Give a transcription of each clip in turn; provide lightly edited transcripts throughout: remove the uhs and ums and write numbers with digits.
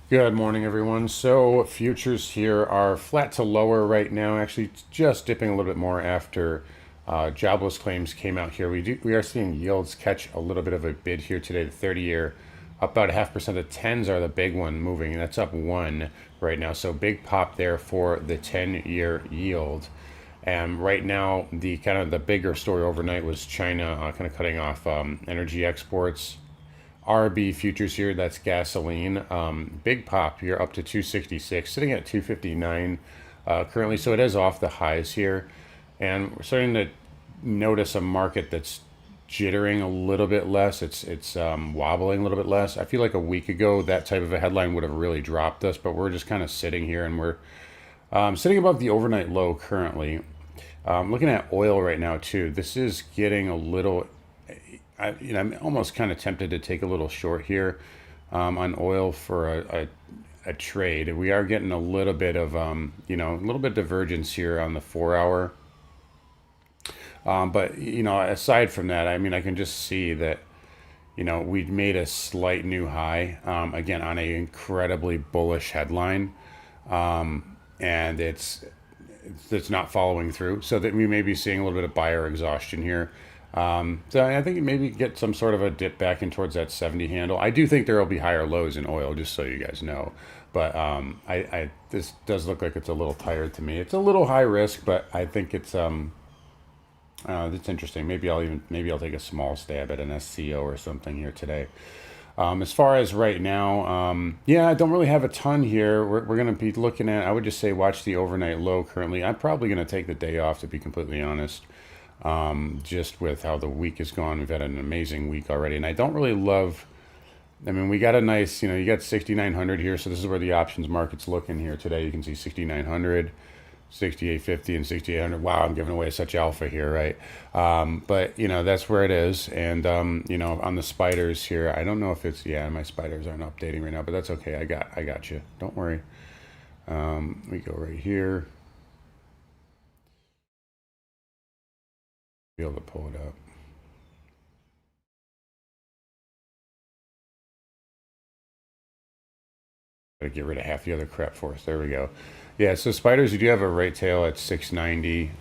Good morning, everyone. So futures here are flat to lower right now. Actually, just dipping a little bit more after jobless claims came out here. We are seeing yields catch a little bit of a bid here today. The 30-year up about 0.5%. The tens are the big one moving, and that's up one right now. So big pop there for the 10-year yield. And right now, the kind of the bigger story overnight was China kind of cutting off energy exports. RB futures here, that's gasoline. Big pop here up to 266, sitting at 259 currently. So it is off the highs here. And we're starting to notice a market that's jittering a little bit less. It's wobbling a little bit less. I feel like a week ago that type of a headline would have really dropped us, but we're just kind of sitting here and we're sitting above the overnight low currently. Looking at oil right now too. This is getting a little I'm almost kind of tempted to take a little short here on oil for a trade. We are getting a little bit of, a little bit of divergence here on the 4 hour. But, aside from that, I mean, I can just see that, we made a slight new high, again, on an incredibly bullish headline. And it's not following through, so that we may be seeing a little bit of buyer exhaustion here. So I think maybe get some sort of a dip back in towards that 70 handle. I do think there will be higher lows in oil, just so you guys know. But this does look like it's a little tired to me. It's a little high risk, but I think it's interesting. Maybe I'll take a small stab at an SCO or something here today. As far as right now, I don't really have a ton here. We're going to be looking at, I would just say watch the overnight low currently. I'm probably going to take the day off, to be completely honest, just with how the week has gone. We've had an amazing week already. And I don't really love, I mean, we got a nice, you got 6,900 here. So this is where the options market's looking here today. You can see 6,900. 6850 and 6800. Wow, I'm giving away such alpha here, right? But that's where it is. And on the spiders here, I don't know if it's, my spiders aren't updating right now, but that's okay. I got you. Don't worry. We go right here. Be able to pull it up. Gotta get rid of half the other crap for us. There we go. Yeah, so spiders, you do have a right tail at 690.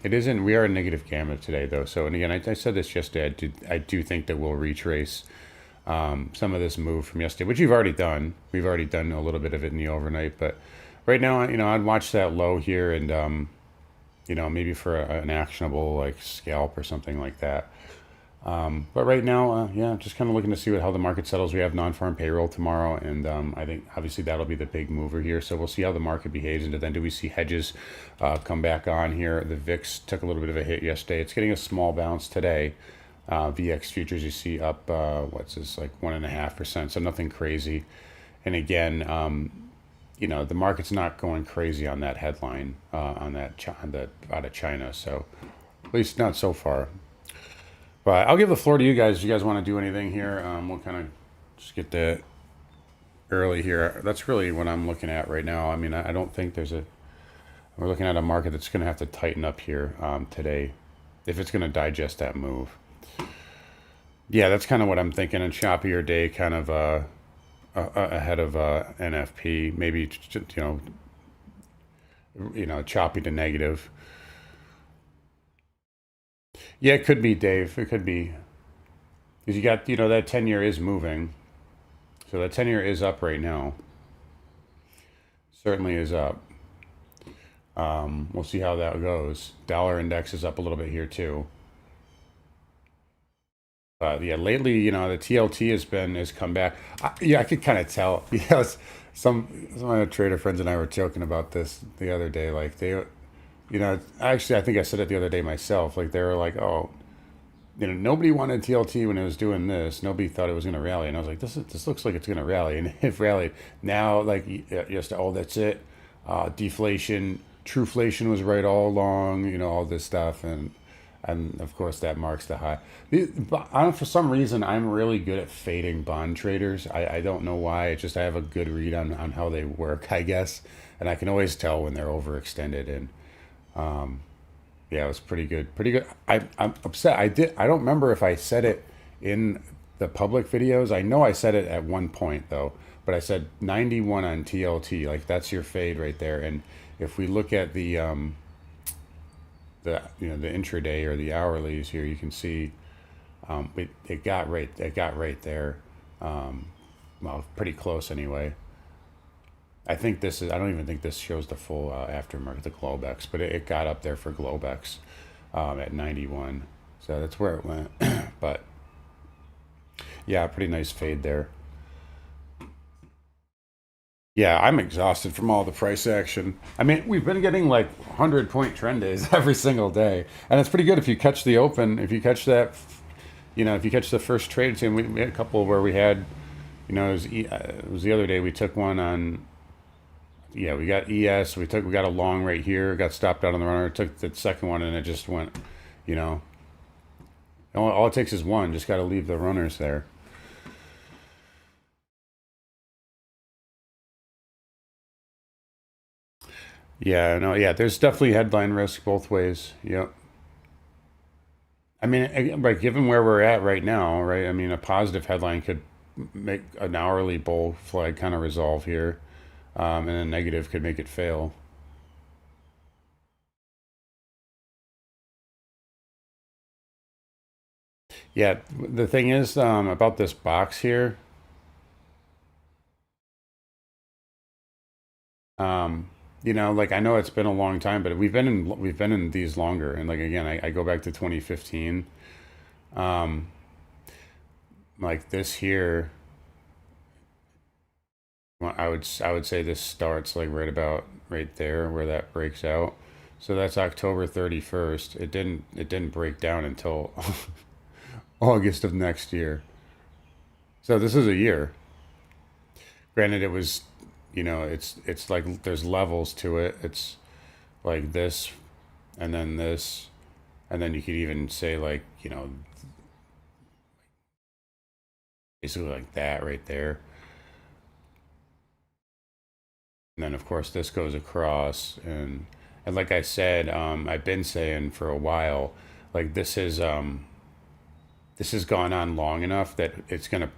It isn't, we are a negative gamma today though. So, and again, I said this yesterday, I do think that we'll retrace some of this move from yesterday, which you've already done. We've already done a little bit of it in the overnight, but right now, I'd watch that low here and, maybe for an actionable like scalp or something like that. But right now, just kind of looking to see how the market settles. We have non-farm payroll tomorrow, and I think obviously that'll be the big mover here. So we'll see how the market behaves, and then do we see hedges come back on here? The VIX took a little bit of a hit yesterday. It's getting a small bounce today. VX futures you see up, what's this, like 1.5%, so nothing crazy. And again, the market's not going crazy on that headline on that out of China. So at least not so far. But I'll give the floor to you guys. If you guys want to do anything here, we'll kind of just get that early here. That's really what I'm looking at right now. I mean, I don't think we're looking at a market that's going to have to tighten up here today if it's going to digest that move. Yeah, that's kind of what I'm thinking. A choppier day, kind of ahead of NFP, maybe choppy to negative. Yeah, it could be, Dave. It could be. Because you got, that 10-year is moving. So that 10-year is up right now. Certainly is up. We'll see how that goes. Dollar index is up a little bit here, too. Lately, the TLT has come back. I could kind of tell. Some of my trader friends and I were joking about this the other day. Like, actually, I think I said it the other day myself. Like, they were like, oh, nobody wanted TLT when it was doing this. Nobody thought it was going to rally. And I was like, this looks like it's going to rally. And it rallied. Now, like, just, oh, that's it. Deflation, trueflation was right all along, all this stuff. And of course, that marks the high. For some reason, I'm really good at fading bond traders. I don't know why. It's just I have a good read on how they work, I guess. And I can always tell when they're overextended. And it was pretty good. Pretty good. I'm upset. I don't remember if I said it in the public videos. I know I said it at one point though, but I said 91 on TLT. Like that's your fade right there. And if we look at the intraday or the hourlies here, you can see it got right there. Well, pretty close anyway. I don't even think this shows the full aftermarket, the Globex, but it got up there for Globex at 91. So that's where it went. But yeah, pretty nice fade there. Yeah, I'm exhausted from all the price action. I mean, we've been getting like 100-point trend days every single day. And it's pretty good if you catch the open, if you catch that, if you catch the first trade. And we had a couple where we had, it was the other day we took one on. Yeah, we got ES. We got a long right here. Got stopped out on the runner. Took the second one and it just went. You know, all it takes is one. Just got to leave the runners there. Yeah, no, yeah. There's definitely headline risk both ways. Yep. I mean, right, given where we're at right now, right? I mean, a positive headline could make an hourly bull flag kind of resolve here, and a negative could make it fail. Yeah, the thing is about this box here. Like I know it's been a long time, but we've been in these longer. And like again, I go back to 2015. Um, like this here, well, I would say this starts like right there where that breaks out. So that's October 31st. It didn't break down until August of next year. So this is a year. Granted, it was, it's like there's levels to it. It's like this, and then this, and then you could even say like, basically like that right there. And then of course this goes across, and like I said, I've been saying for a while, like this has gone on long enough that it's gonna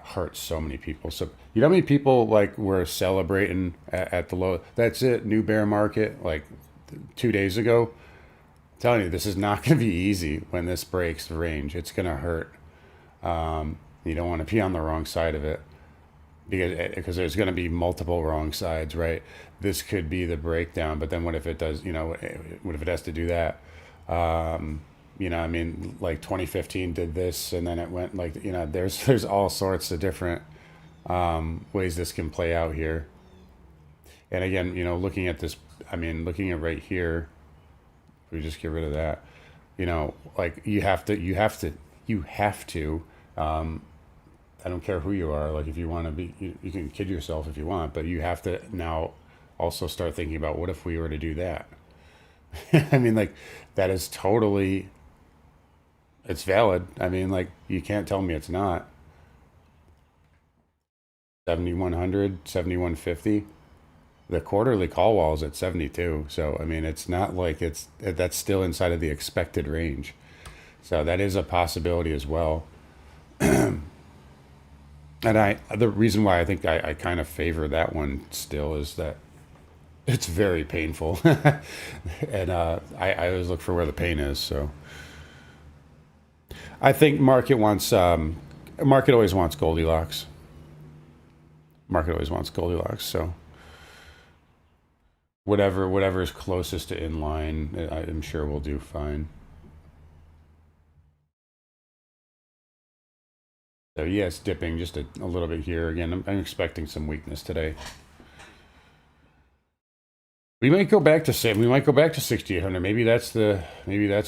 hurt so many people. So you know how many people like were celebrating at the low? That's it, new bear market like 2 days ago. I'm telling you, this is not gonna be easy when this breaks the range. It's gonna hurt. You don't want to be on the wrong side of it because there's going to be multiple wrong sides, right? This could be the breakdown, but then what if it does? What if it has to do that? I mean, like 2015 did this, and then it went like there's all sorts of different ways this can play out here. And again, looking at this, I mean, looking at right here, we just get rid of that. Like you have to. I don't care who you are. Like if you want to be, you can kid yourself if you want, but you have to now also start thinking about what if we were to do that. I mean, like that is totally, it's valid. I mean, like you can't tell me it's not. 7100, 7150. The quarterly call wall is at 72. So I mean, it's not like that's still inside of the expected range. So that is a possibility as well. And the reason why I think I kind of favor that one still is that it's very painful, and I always look for where the pain is. So I think market always wants Goldilocks. Market always wants Goldilocks. So whatever is closest to inline, I'm sure we'll do fine. So yeah, it's dipping just a little bit here. Again, I'm expecting some weakness today. We might go back to 6,800. Maybe that's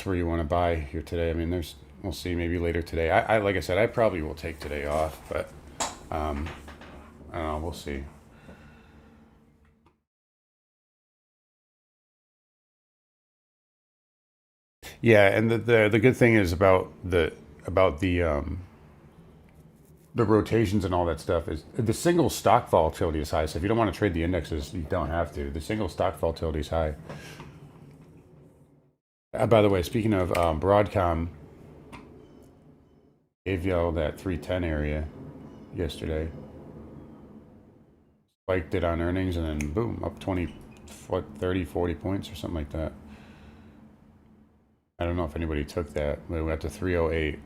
where you want to buy here today. I mean, we'll see. Maybe later today. Like I said, I probably will take today off, but um, I don't know. We'll see. Yeah, and the good thing is about the rotations and all that stuff is the single stock volatility is high. So if you don't want to trade the indexes, you don't have to. The single stock volatility is high. By the way, speaking of Broadcom, gave y'all that 310 area yesterday. spiked it on earnings, and then boom, up 20, 30, 40 points or something like that. I don't know if anybody took that. We got to 308.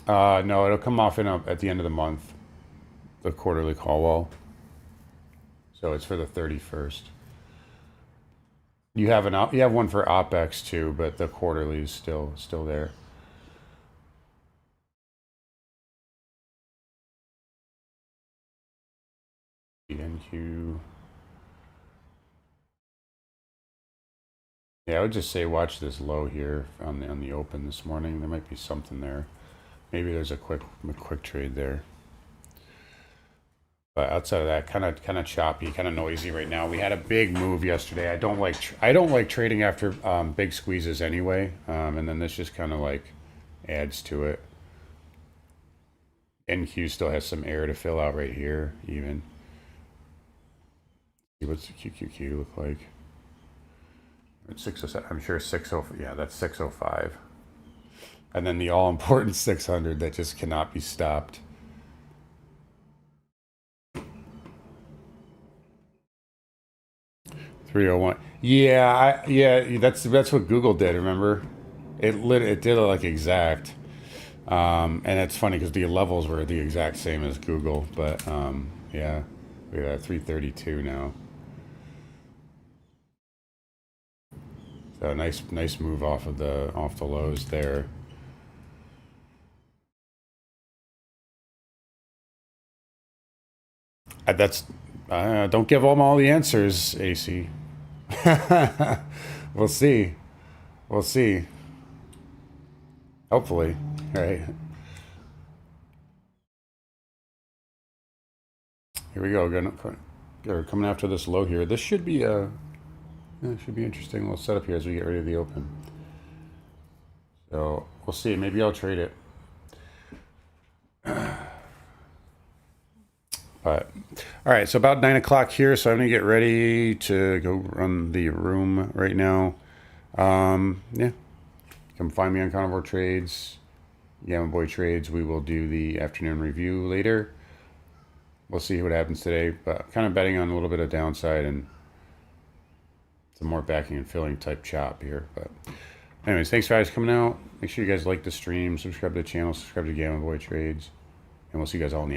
No, it'll come off at the end of the month, the quarterly call wall. So it's for the 31st. You have one for OPEX too, but the quarterly is still there. NQ. Yeah, I would just say watch this low here on the open this morning. There might be something there. Maybe there's a quick trade there. But outside of that, kind of choppy, kind of noisy right now. We had a big move yesterday. I don't like trading after big squeezes anyway. And then this just kind of like adds to it. NQ still has some air to fill out right here, even. See what's the QQQ look like? It's 607. I'm sure 60. Yeah, that's 605. And then the all-important 600 that just cannot be stopped. $301. Yeah, that's what Google did. Remember, it did it like exact. And it's funny because the levels were the exact same as Google, but yeah, we got 332 now. So nice move off the lows there. Don't give them all the answers, AC. We'll see. We'll see. Hopefully, right? Here we go. Coming after this low here. This should be should be interesting little setup here as we get ready to the open. So we'll see. Maybe I'll trade it. But all right, so about 9 o'clock here. So I'm gonna get ready to go run the room right now. Yeah, come find me on Carnivore Trades, Gamma Boy Trades. We will do the afternoon review later. We'll see what happens today, but kind of betting on a little bit of downside and some more backing and filling type chop here. But anyways, thanks guys for coming out. Make sure you guys like the stream, subscribe to the channel, subscribe to Gamma Boy Trades, and we'll see you guys all in the afternoon.